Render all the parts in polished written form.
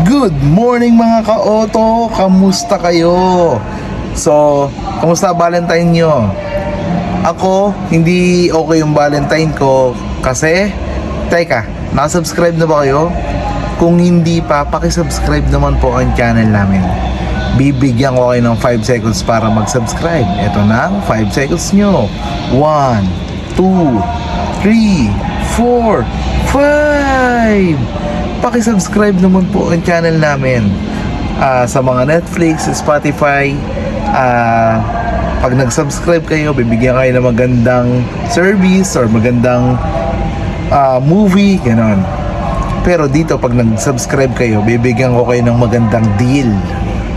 Good morning mga ka-auto! Kamusta kayo? So, kamusta Valentine nyo? Ako, hindi okay yung Valentine ko kasi, teka, nakasubscribe na ba kayo? Kung hindi pa, pakisubscribe naman po ang channel namin. Bibigyan ko kayo ng 5 seconds para mag-subscribe. Ito na ang 5 seconds nyo. 1, 2, 3, 4, 5! Pakisubscribe naman po ang channel namin sa mga Netflix, Spotify. Pag nag-subscribe kayo, bibigyan kayo ng magandang service or magandang movie, gano'n. Pero dito, pag nag-subscribe kayo, bibigyan ko kayo ng magandang deal.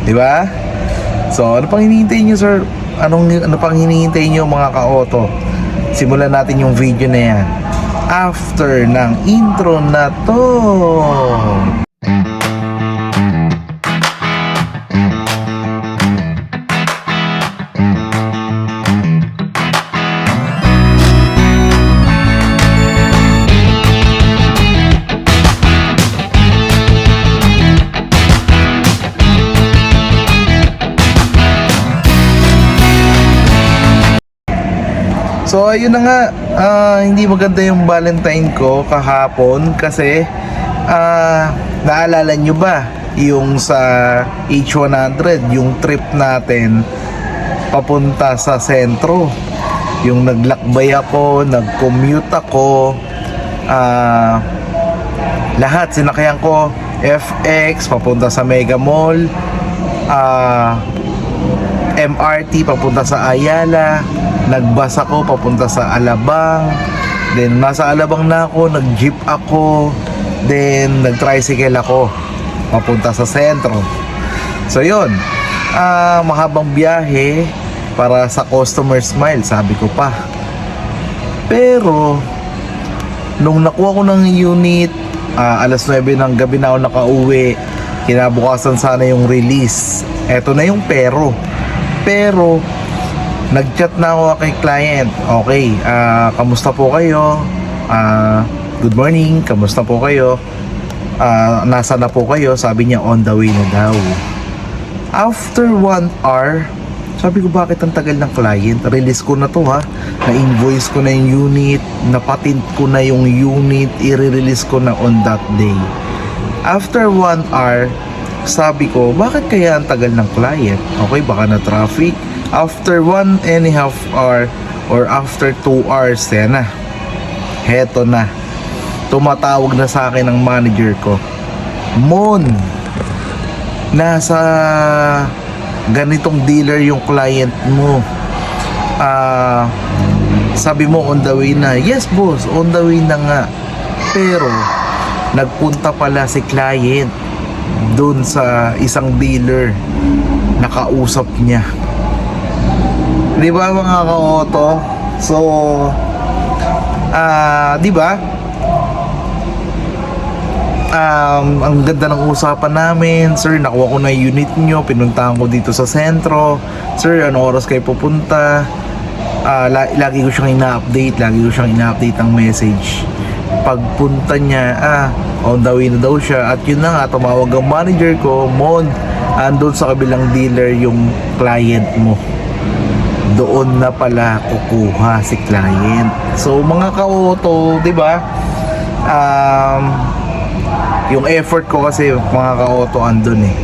Di ba? So, ano pang hinihintay nyo, sir? Ano pang hinihintay nyo, mga ka-auto? Simulan natin yung video na yan after ng intro na to. So ayun na nga, hindi maganda yung Valentine ko kahapon kasi naalala nyo ba yung sa H100, yung trip natin papunta sa sentro, yung naglakbay ako, nag-commute ako, lahat sinakyan ko, FX papunta sa Mega Mall, MRT papunta sa Ayala, nagbus ako papunta sa Alabang, then nasa Alabang na ako, nag-jeep ako, then nag-tricycle ako papunta sa sentro. So yun, mahabang biyahe para sa customer smile, sabi ko pa. Pero nung nakuha ko ng unit, alas 9 ng gabi na ako nakauwi, kinabukasan sana yung release. Eto na yung pero nag-chat na ako kay client. Okay, kamusta po kayo? Good morning, kamusta po kayo? Nasa na po kayo? Sabi niya on the way na daw. After 1 hour, sabi ko bakit ang tagal ng client? Release ko na to ha. Na-invoice ko na yung unit, na-patent ko na yung unit, i-release ko na on that day. After 1 hour, sabi ko bakit kaya ang tagal ng client? Okay, baka na traffic. After 1.5 hour or after 2 hours, yan na. Heto na. Tumatawag na sa akin ng manager ko. Mon, nasa ganitong dealer yung client mo. Sabi mo on the way na. Yes boss, on the way na nga. Pero nagpunta pala si client doon sa isang dealer. Nakausap niya. Di ba mga ka-auto? So, di ba? Ang ganda ng usapan namin. Sir, nakuha ko na yung unit nyo. Pinuntahan ko dito sa sentro. Sir, anong oras kayo pupunta? Lagi ko siyang ina-update. Ang message. Pagpunta niya, on the way na daw siya. At yun na nga, tumawag ang manager ko. Mon, andun sa kabilang dealer yung client mo. Doon na pala kukuha si client. So mga ka-auto, 'di ba? Yung effort ko kasi mga ka-auto andun eh.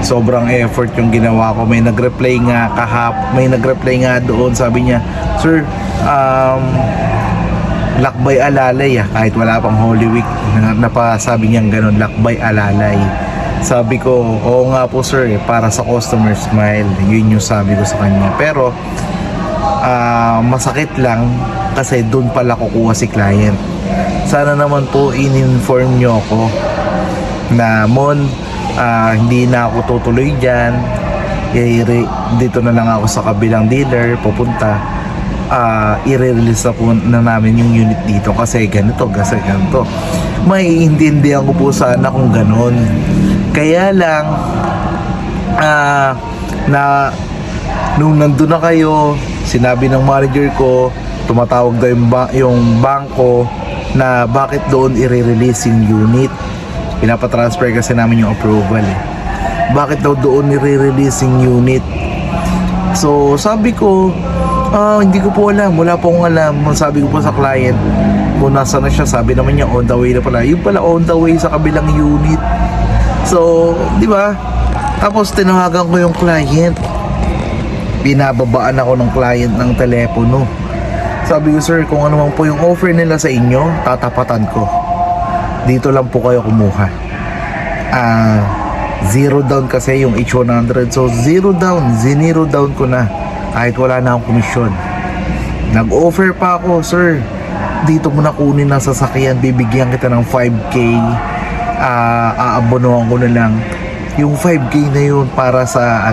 Sobrang effort yung ginawa ko. May nag-reply nga doon, sabi niya, "Sir, lakbay alalay kahit wala pang Holy Week." Napasabi niya gano'n, lakbay alalay. Sabi ko, oo nga po sir, para sa customer smile. Yun yung sabi ko sa kanya. Pero masakit lang kasi doon pala kukuha si client. Sana naman po in-inform nyo ako na Mon, hindi na ako tutuloy dyan. Dito na lang ako sa kabilang dealer pupunta. I-release na po na namin yung unit dito kasi ganito. Maiintindihan ko po sana kung ganon. Kaya lang nung nandun na kayo, sinabi ng manager ko, tumatawag daw yung bangko na bakit doon i-release yung unit. Pinapatransfer kasi namin yung approval eh. Bakit daw doon nire-release yung unit? So sabi ko, hindi ko po alam, wala po akong alam. Sabi ko po sa client kung nasa na siya, sabi naman niya on the way na pala. Yung pala on the way sa kabilang unit. So, di ba? Tapos tinawagan ko yung client. Binababaan ako ng client ng telepono. Sabi ko, sir, kung ano man po yung offer nila sa inyo, tatapatan ko. Dito lang po kayo kumuha. Zero down kasi yung H100. So, zero down ko na. Kahit wala na akong komisyon. Nag-offer pa ako, sir, dito mo na kunin ang sasakyan, bibigyan kita ng 5K. Aabonohan ko na lang. Yung 5K na yun para sa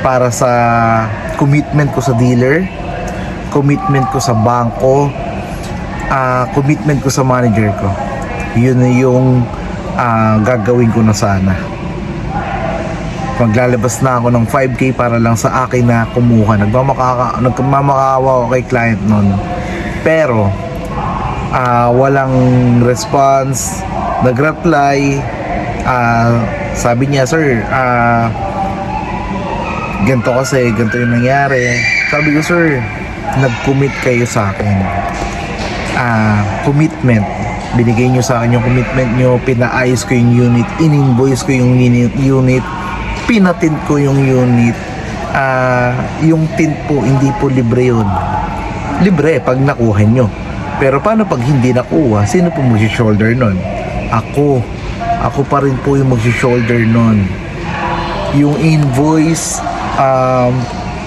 para sa commitment ko sa dealer, commitment ko sa bangko, commitment ko sa manager ko. Yun na yung gagawin ko na sana. Maglalabas na ako ng 5K para lang sa akin na kumuha. Nagmamakaawa ako kay client nun. Pero walang response. Nag-reply, sabi niya, sir, ganito yung nangyari. Sabi ko, sir, nag-commit kayo sa akin. Commitment. Binigay nyo sa akin yung commitment nyo, pinaayos ko yung unit, in-invoice ko yung unit, pinatint ko yung unit. Yung tint po, hindi po libre yun. Libre pag nakuha nyo. Pero paano pag hindi nakuha? Sino po mag-shoulder nun? Ako pa rin po yung mag-shoulder nun. Yung invoice,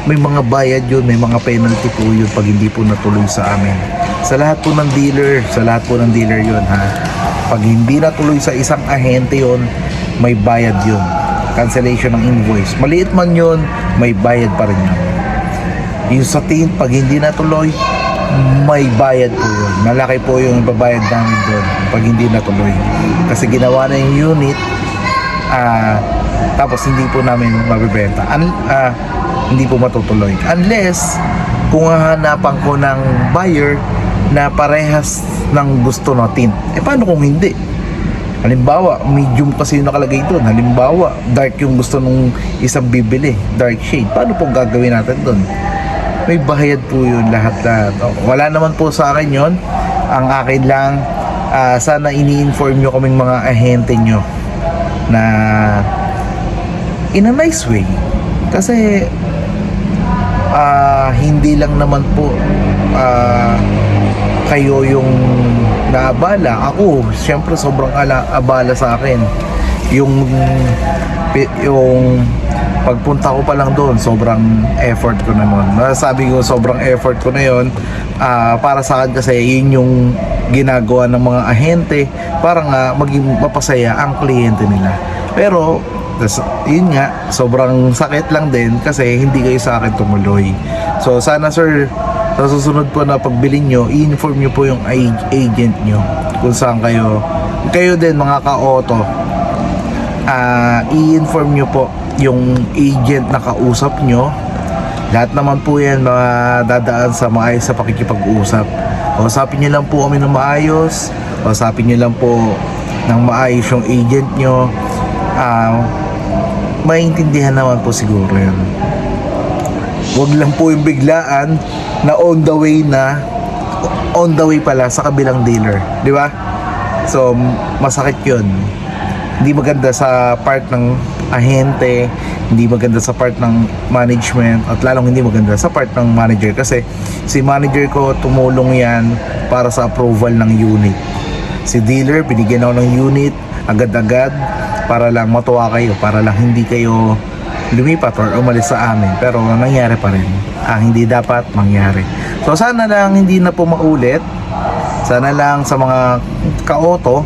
may mga bayad yun, may mga penalty po yun pag hindi po natuloy sa amin. Sa lahat po ng dealer yun, ha. Pag hindi natuloy sa isang ahente yun, may bayad yun. Cancellation ng invoice. Maliit man yun, may bayad pa rin yun. Yung sa tint, pag hindi natuloy, may bayad po yun. Malaki po yung babayad namin doon pag hindi natuloy. Kasi ginawa na yung unit, tapos hindi po namin mabibenta. Hindi po matutuloy. Unless, kung hahanapan ko ng buyer na parehas ng gusto natin. Paano kung hindi? Halimbawa, medium kasi yung nakalagay doon. Halimbawa, dark yung gusto nung isang bibili. Dark shade. Paano po gagawin natin doon? May bayad po yun lahat. Wala naman po sa akin yun. Ang akin lang, sana ini-inform nyo kaming mga ahente nyo na in a nice way. Kasi hindi lang naman po kayo yung naabala. Ako, syempre sobrang abala sa akin. Yung pagpunta ko pa lang doon, sobrang effort ko na noon. Sabi ko, sobrang effort ko na yon. Para sa akin kasi, yun yung ginagawa ng mga ahente para nga maging mapasaya ang kliyente nila. Pero, yun nga, sobrang sakit lang din kasi hindi kayo sa akin tumuloy. So, sana sir, sa susunod po na pagbili nyo, i-inform nyo po yung agent nyo kung saan kayo. Kayo din, mga ka-auto, i-inform nyo po yung agent na kausap nyo. Lahat naman po yan dadaan sa maayos sa pakikipag-usap. Kausapin nyo lang po kami ng maayos. Kausapin nyo lang po ng maayos yung agent nyo. Maintindihan naman po siguro yan. Huwag lang po yung biglaan na on the way pala sa kabilang dealer, di ba? So masakit yun. Hindi maganda sa part ng ahente, hindi maganda sa part ng management, at lalong hindi maganda sa part ng manager kasi si manager ko tumulong yan para sa approval ng unit. Si dealer, binigyan ako ng unit agad-agad para lang matuwa kayo, para lang hindi kayo lumipat or umalis sa amin. Pero nangyari pa rin hindi dapat mangyari. So sana lang hindi na po maulit. Sana lang sa mga ka-auto,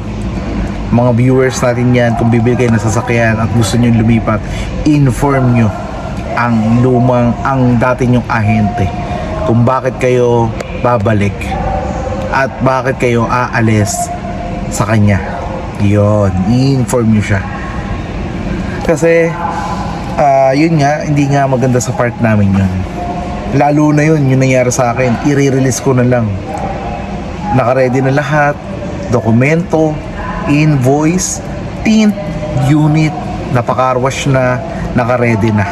mga viewers natin yan, kung bibili kayo ng sasakyan at gusto nyo lumipat, inform nyo ang dati nyong ahente kung bakit kayo babalik at bakit kayo aalis sa kanya. Yun, i-inform nyo siya. Kasi yun nga, hindi nga maganda sa part namin yun. Lalo na yun, yung nangyari sa akin, i-release ko na lang. Naka-ready na lahat, dokumento, invoice, tint unit, napaka-wash na, naka-ready na.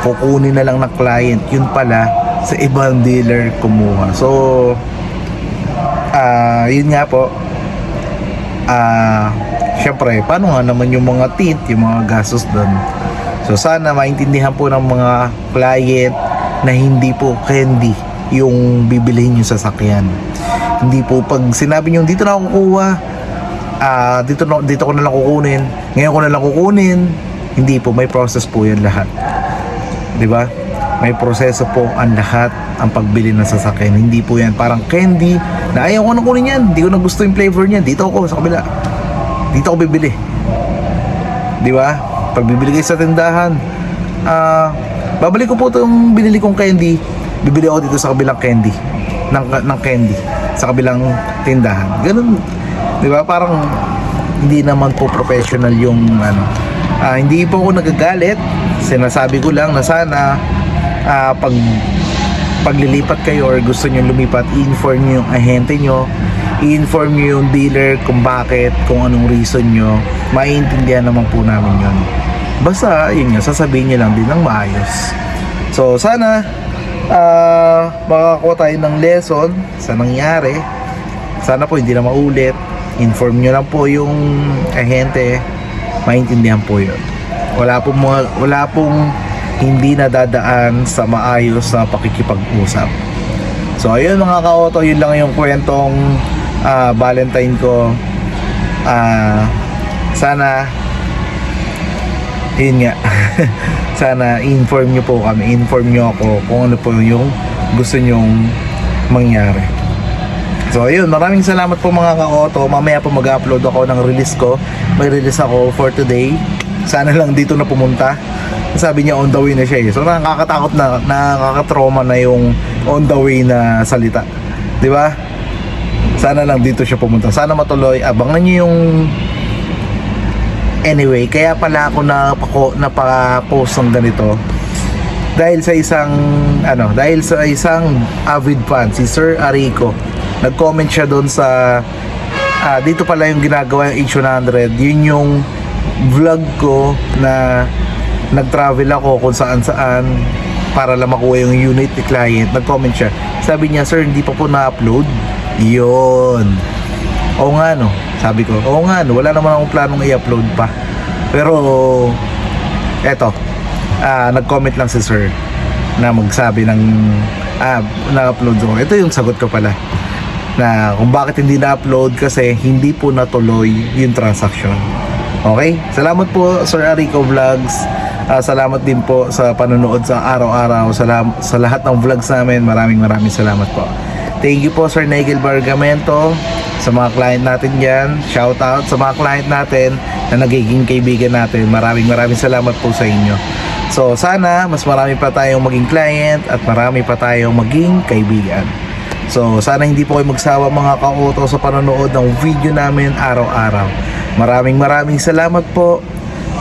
Kukunin na lang ng client, yun pala sa ibang dealer kumuha. So yun nga po, syempre paano nga naman yung mga tint, yung mga gastos doon. So sana maintindihan po ng mga client na hindi po candy yung bibilihin yung sasakyan. Hindi po pag sinabi nyo dito na ako kukuha, dito ko na lang kukunin, ngayon ko na lang kukunin. Hindi po, may process po yan lahat, di ba? May proseso po ang lahat ang pagbili ng sasakyan. Hindi po yan parang candy na ayaw ko na kunin yan, hindi ko na gusto yung flavor niyan, dito ako sa kabila, dito ako bibili, di ba? Pag bibili kayo sa tindahan, babalik ko po itong binili kong candy, bibili ako dito sa kabilang candy ng candy sa kabilang tindahan. Ganun, di ba? Parang hindi naman po professional yung hindi po ako nagagalit. Sinasabi ko lang na sana paglilipat kayo or gusto nyo lumipat, i-inform nyo yung ahente nyo, i-inform nyo yung dealer kung bakit, kung anong reason nyo. Maiintindihan naman po namin yun. Basta yun nga, sasabihin nyo lang din ng maayos. So sana makakuha tayo ng lesson sa nangyari. Sana po hindi na maulit. Inform nyo lang po yung ahente, maintindihan po yun. Wala pong hindi nadadaan sa maayos na pakikipag-usap. So ayun mga ka-auto, yun lang yung kwentong Valentine ko. Sana yun nga sana inform nyo po kami, inform nyo ako kung ano po yung gusto nyong mangyari. So ayun, maraming salamat po mga ka-auto. Mamaya po mag-upload ako ng release ko. May release ako for today. Sana lang dito na pumunta. Sabi niya on the way na siya eh. So nakakatakot na, nakakatrauma na yung on the way na salita, di ba? Sana lang dito siya pumunta, sana matuloy. Abangan niyo yung anyway, kaya pala ako napapost ng ganito dahil sa isang avid fan, si Sir Arico. Nag-comment siya doon sa dito pala yung ginagawa yung H100. Yun yung vlog ko na nag-travel ako kung saan para lang makuha yung unit ni client. Nag-comment siya, sabi niya, sir, hindi pa po na-upload. Yun, oo nga no, sabi ko, oo nga no, wala naman akong planong i-upload pa. Pero eto, nag-comment lang si sir na magsabi ng na-upload ko. Ito yung sagot ko pala na kung bakit hindi na-upload, kasi hindi po natuloy yung transaction. Okay, salamat po Sir Arico Vlogs. Salamat din po sa panonood sa araw-araw, sa lahat ng vlogs namin. Maraming salamat po. Thank you po Sir Nigel Bargamento, sa mga client natin dyan. Shout out sa mga client natin na nagiging kaibigan natin. Maraming salamat po sa inyo. So sana mas marami pa tayong maging client at marami pa tayong maging kaibigan. So sana hindi po kayo magsawa mga ka-auto sa panonood ng video namin araw-araw. Maraming salamat po.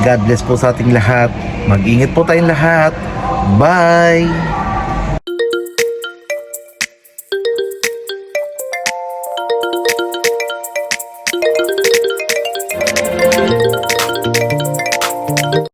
God bless po sa ating lahat. Mag-ingat po tayong lahat. Bye!